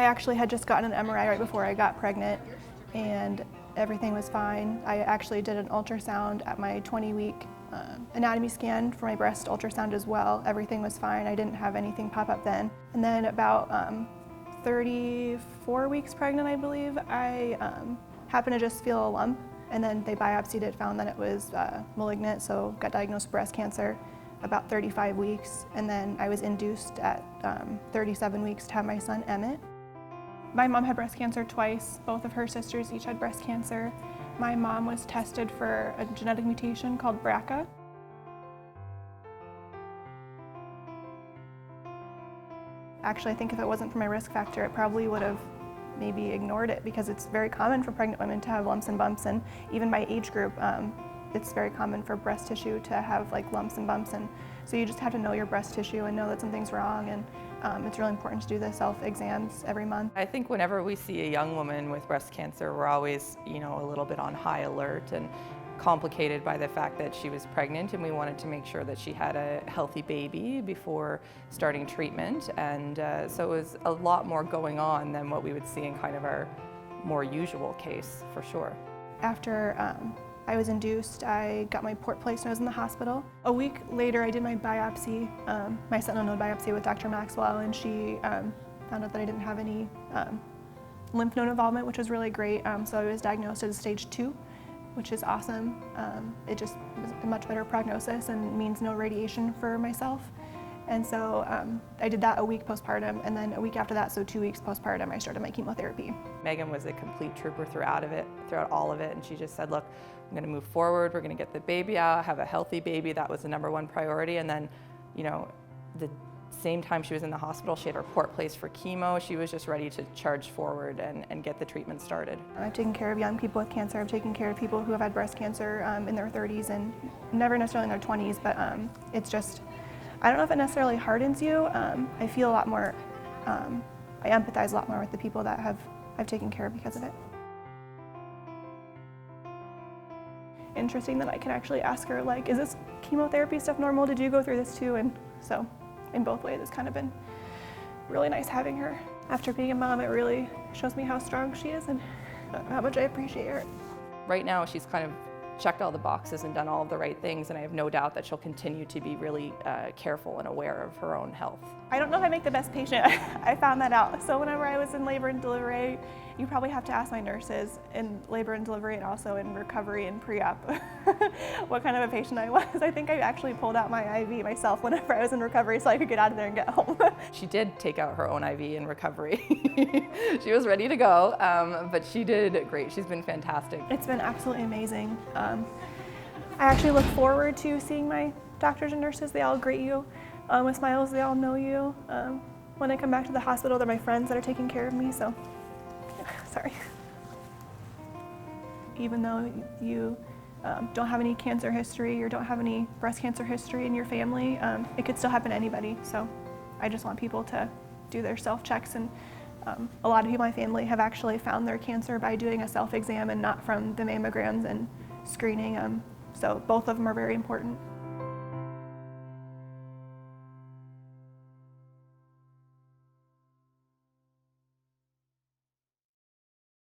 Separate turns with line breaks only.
actually had just gotten an MRI right before I got pregnant, and everything was fine. I actually did an ultrasound at my 20-week anatomy scan for my breast ultrasound as well. Everything was fine. I didn't have anything pop up then. And then about 34 weeks pregnant, I believe, I happened to just feel a lump, and then they biopsied it, found that it was malignant, so got diagnosed with breast cancer about 35 weeks, and then I was induced at 37 weeks to have my son, Emmett. My mom had breast cancer twice. Both of her sisters each had breast cancer. My mom was tested for a genetic mutation called BRCA. Actually, I think if it wasn't for my risk factor, it probably would have maybe ignored it, because it's very common for pregnant women to have lumps and bumps, and even my age group, it's very common for breast tissue to have like lumps and bumps, and so you just have to know your breast tissue and know that something's wrong, and it's really important to do the self-exams every month.
I think whenever we see a young woman with breast cancer, we're always, a little bit on high alert and complicated by the fact that she was pregnant, and we wanted to make sure that she had a healthy baby before starting treatment, and so it was a lot more going on than what we would see in kind of our more usual case, for sure.
After I was induced, I got my port placed when I was in the hospital. A week later, I did my biopsy, my sentinel node biopsy with Dr. Maxwell, and she found out that I didn't have any lymph node involvement, which was really great. So I was diagnosed as stage 2, which is awesome. It just was a much better prognosis and means no radiation for myself. And so I did that a week postpartum, and then a week after that, so 2 weeks postpartum, I started my chemotherapy.
Megan was a complete trooper throughout all of it, and she just said, look, I'm gonna move forward, we're gonna get the baby out, have a healthy baby. That was the #1 priority. And then, the same time she was in the hospital, she had her port placed for chemo. She was just ready to charge forward and get the treatment started.
I've taken care of young people with cancer. I've taken care of people who have had breast cancer in their 30s and never necessarily in their 20s, but it's just, I don't know if it necessarily hardens you. I feel a lot more, I empathize a lot more with the people that I've taken care of because of it. Interesting that I can actually ask her, like, is this chemotherapy stuff normal? Did you go through this too? And so, in both ways, it's kind of been really nice having her. After being a mom, it really shows me how strong she is and how much I appreciate her.
Right now, she's kind of checked all the boxes and done all of the right things, and I have no doubt that she'll continue to be really careful and aware of her own health.
I don't know if I make the best patient. I found that out. So whenever I was in labor and delivery, you probably have to ask my nurses in labor and delivery and also in recovery and pre-op what kind of a patient I was. I think I actually pulled out my IV myself whenever I was in recovery so I could get out of there and get home.
She did take out her own IV in recovery. She was ready to go, but she did great. She's been fantastic.
It's been absolutely amazing. I actually look forward to seeing my doctors and nurses. They all greet you with smiles. They all know you. When I come back to the hospital, they're my friends that are taking care of me, so sorry. Even though you don't have any cancer history or don't have any breast cancer history in your family, it could still happen to anybody. So I just want people to do their self-checks, and a lot of people in my family have actually found their cancer by doing a self-exam and not from the mammograms and screening. So both of them are very important.